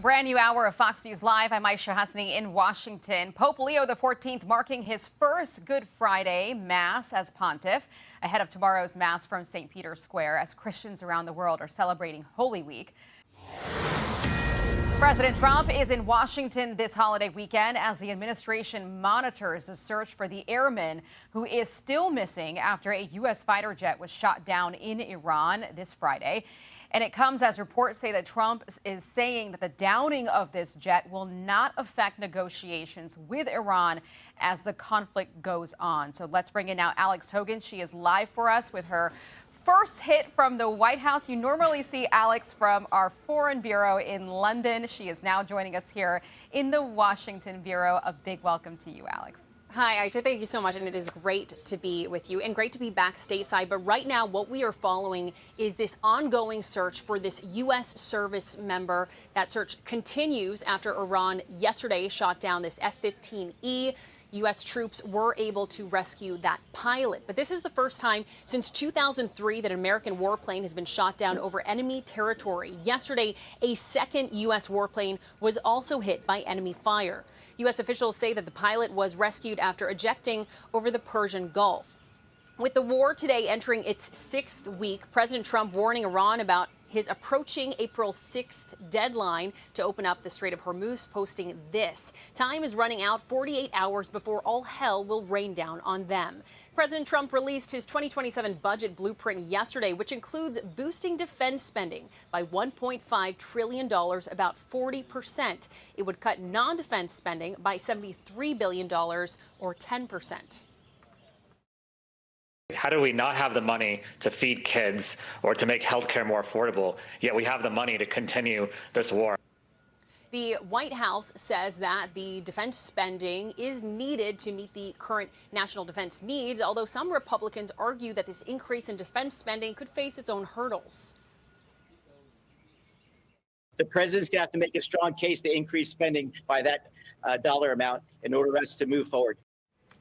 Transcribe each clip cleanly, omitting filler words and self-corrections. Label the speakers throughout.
Speaker 1: brand new hour of Fox News Live. I'm Aisha Hasni in Washington. Pope Leo XIV marking his first Good Friday Mass as pontiff ahead of tomorrow's Mass from St. Peter's Square as Christians around the world are celebrating Holy Week. President Trump is in Washington this holiday weekend as the administration monitors the search for the airman who is still missing after a U.S. fighter jet was shot down in Iran this Friday. And it comes as reports say that Trump is saying that the downing of this jet will not affect negotiations with Iran as the conflict goes on. So let's bring in now Alex Hogan. She is live for us with her first hit from the White House. You normally see Alex from our Foreign Bureau in London. She is now joining us here in the Washington Bureau. A big welcome to you, Alex.
Speaker 2: Hi, Aisha. Thank you so much. And it is great to be with you and great to be back stateside. But right now, what we are following is this ongoing search for this U.S. service member. That search continues after Iran yesterday shot down this F-15E. U.S. troops were able to rescue that pilot. But this is the first time since 2003 that an American warplane has been shot down over enemy territory. Yesterday, a second U.S. warplane was also hit by enemy fire. U.S. officials say that the pilot was rescued after ejecting over the Persian Gulf. With the war today entering its sixth week, President Trump warning Iran about his approaching April 6th deadline to open up the Strait of Hormuz, posting this: time is running out 48 hours before all hell will rain down on them. President Trump released his 2027 budget blueprint yesterday, which includes boosting defense spending by $1.5 trillion, about 40%. It would cut non-defense spending by $73 billion, or 10%.
Speaker 3: How do we not have the money to feed kids or to make healthcare more affordable, yet we have the money to continue this war?
Speaker 2: The White House says that the defense spending is needed to meet the current national defense needs, although some Republicans argue that this increase in defense spending could face its own hurdles.
Speaker 4: The president's going to have to make a strong case to increase spending by that dollar amount in order for us to move forward.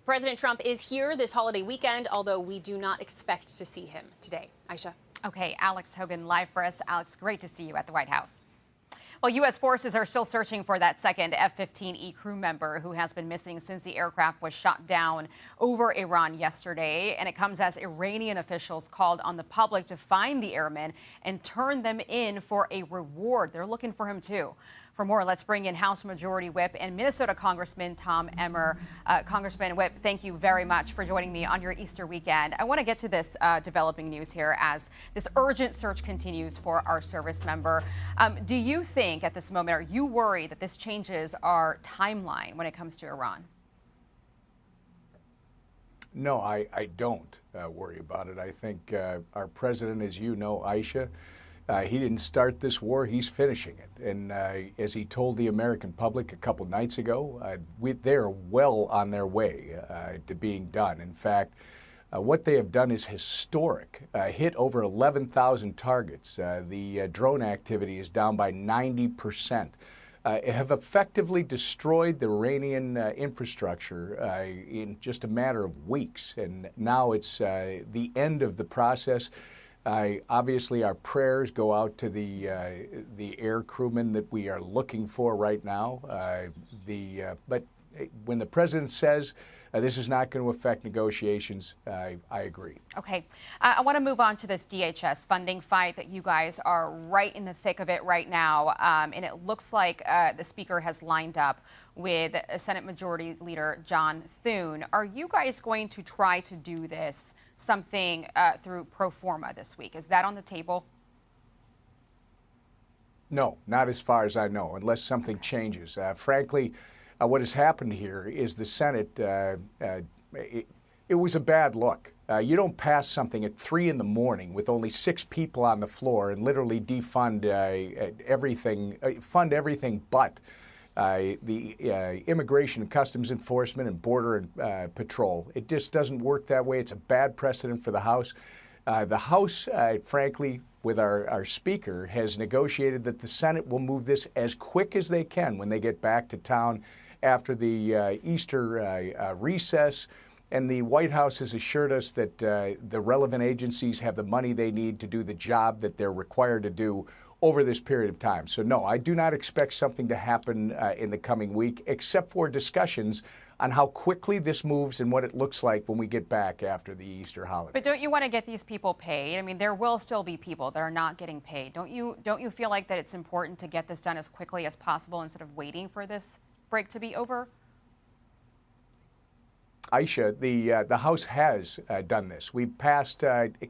Speaker 2: President Trump is here this holiday weekend, although we do not expect to see him today. Aisha.
Speaker 1: Okay, Alex Hogan live for us. Alex, great to see you at the White House. Well, U.S. forces are still searching for that second F-15E crew member who has been missing since the aircraft was shot down over Iran yesterday. And it comes as Iranian officials called on the public to find the airmen and turn them in for a reward. They're looking for him, too. For more, let's bring in House Majority Whip and Minnesota Congressman Tom Emmer. Congressman Whip, thank you very much for joining me on your Easter weekend. I want to get to this developing news here as this urgent search continues for our service member. Do you think at this moment, are you worried that this changes our timeline when it comes to Iran?
Speaker 5: No, I don't worry about it. I think our president, as you know, Aisha, he didn't start this war, he's finishing it. And as he told the American public a couple nights ago, they're well on their way to being done. In fact, what they have done is historic. Hit over 11,000 targets. The drone activity is down by 90%. Have effectively destroyed the Iranian infrastructure in just a matter of weeks. And now it's the end of the process. Obviously, our prayers go out to the air crewmen that we are looking for right now. But when the president says this is not going to affect negotiations, I agree.
Speaker 1: Okay. I want to move on to this DHS funding fight that you guys are right in the thick of it right now. And it looks like the speaker has lined up with Senate Majority Leader John Thune. Are you guys going to try to do this something through pro forma this week? Is that on the table?
Speaker 5: No, not as far as I know, unless something changes. Frankly, what has happened here is the Senate, it was a bad look. You don't pass something at 3 in the morning with only 6 people on the floor and literally defund everything, fund everything but the Immigration and Customs Enforcement and Border and Patrol. It just doesn't work that way. It's a bad precedent for the House. The House, frankly, with our Speaker, has negotiated that the Senate will move this as quick as they can when they get back to town after the Easter recess. And the White House has assured us that the relevant agencies have the money they need to do the job that they're required to do over this period of time. So no, I do not expect something to happen in the coming week, except for discussions on how quickly this moves and what it looks like when we get back after the Easter holiday.
Speaker 1: But don't you want to get these people paid? I mean, there will still be people that are not getting paid. Don't you feel like that it's important to get this done as quickly as possible instead of waiting for this break to be over?
Speaker 5: Aisha, the House has done this. We've passed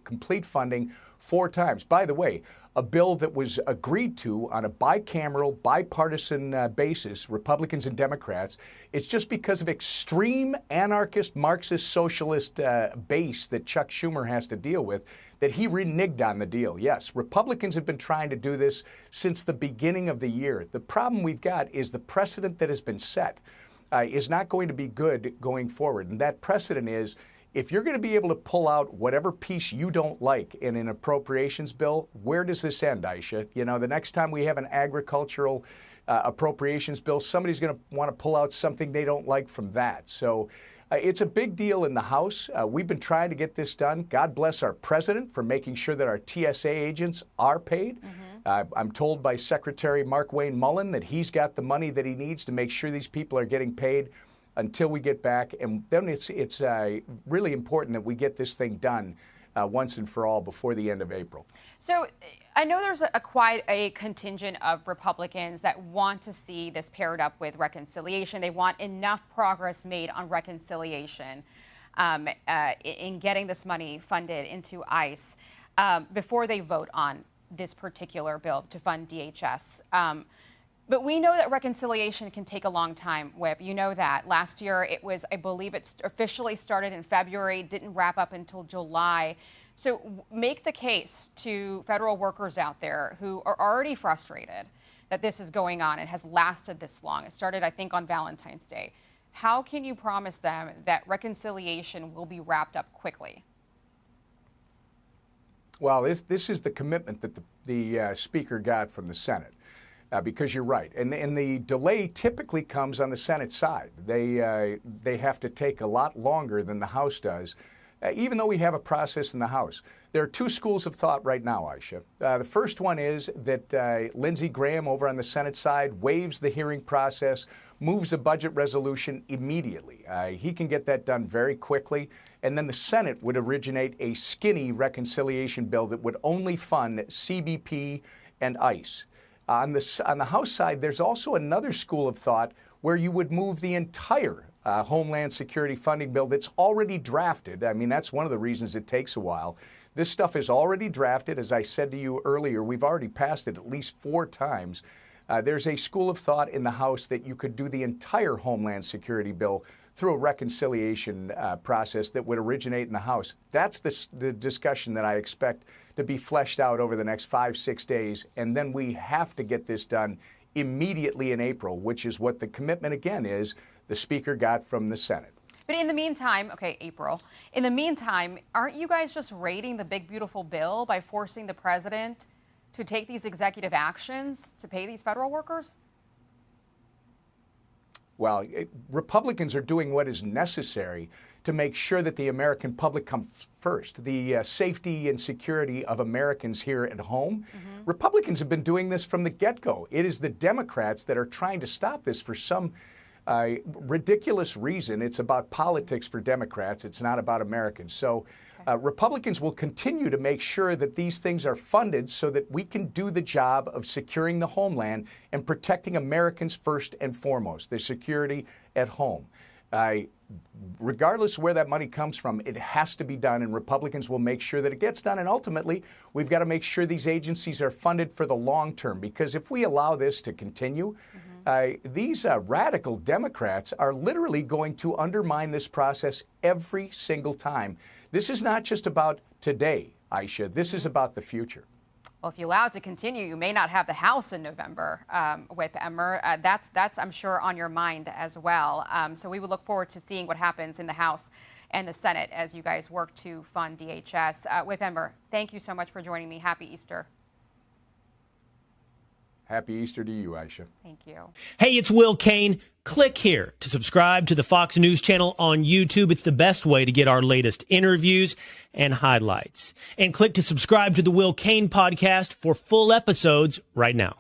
Speaker 5: complete funding 4 times. By the way, a bill that was agreed to on a bicameral, bipartisan basis, Republicans and Democrats. It's just because of extreme anarchist, Marxist, socialist base that Chuck Schumer has to deal with that he reneged on the deal. Yes, Republicans have been trying to do this since the beginning of the year. The problem we've got is the precedent that has been set is not going to be good going forward. And that precedent is, if you're going to be able to pull out whatever piece you don't like in an appropriations bill, where does this end, Aisha? You know, the next time we have an agricultural appropriations bill, somebody's going to want to pull out something they don't like from that. So it's a big deal in the House. We've been trying to get this done. God bless our president for making sure that our TSA agents are paid. I'm told by Secretary Mark Wayne Mullen that he's got the money that he needs to make sure these people are getting paid until we get back. And then it's really important that we get this thing done once and for all before the end of April.
Speaker 1: So I know there's quite a contingent of Republicans that want to see this paired up with reconciliation. They want enough progress made on reconciliation in getting this money funded into ICE before they vote on this particular bill to fund DHS. But we know that reconciliation can take a long time, Whip. You know that. Last year, it was, I believe it officially started in February, didn't wrap up until July. So make the case to federal workers out there who are already frustrated that this is going on and has lasted this long. It started, I think, on Valentine's Day. How can you promise them that reconciliation will be wrapped up quickly?
Speaker 5: Well, this is the commitment that the Speaker got from the Senate. Because you're right, and the delay typically comes on the Senate side. They have to take a lot longer than the House does, even though we have a process in the House. There are 2 schools of thought right now, Aisha. The first one is that Lindsey Graham over on the Senate side waives the hearing process, moves a budget resolution immediately. He can get that done very quickly, and then the Senate would originate a skinny reconciliation bill that would only fund CBP and ICE. On the House side, there's also another school of thought where you would move the entire Homeland Security funding bill that's already drafted. I mean, that's one of the reasons it takes a while. This stuff is already drafted. As I said to you earlier, we've already passed it at least 4 times. There's a school of thought in the House that you could do the entire Homeland Security bill through a reconciliation process that would originate in the House. That's the discussion that I expect to be fleshed out over the next 5-6 days. And then we have to get this done immediately in April, which is what the commitment, again, is the Speaker got from the Senate.
Speaker 1: But in the meantime, okay, April, in the meantime, aren't you guys just raiding the big, beautiful bill by forcing the president to take these executive actions to pay these federal workers?
Speaker 5: Well, Republicans are doing what is necessary to make sure that the American public comes first, the safety and security of Americans here at home. Republicans have been doing this from the get-go. It is the Democrats that are trying to stop this for some ridiculous reason. It's about politics for Democrats. It's not about Americans. So Republicans will continue to make sure that these things are funded so that we can do the job of securing the homeland and protecting Americans first and foremost, their security at home. Regardless of where that money comes from, it has to be done, and Republicans will make sure that it gets done. And ultimately, we've got to make sure these agencies are funded for the long term, because if we allow this to continue, these radical Democrats are literally going to undermine this process every single time. This is not just about today, Aisha. This is about the future.
Speaker 1: Well, if you allow it to continue, you may not have the House in November, Whip Emmer. That's, I'm sure, on your mind as well. So we would look forward to seeing what happens in the House and the Senate as you guys work to fund DHS. Whip Emmer, thank you so much for joining me. Happy Easter.
Speaker 5: Happy Easter to you, Aisha.
Speaker 1: Thank you.
Speaker 6: Hey, it's Will Kane. Click here to subscribe to the Fox News channel on YouTube. It's the best way to get our latest interviews and highlights. And click to subscribe to the Will Kane podcast for full episodes right now.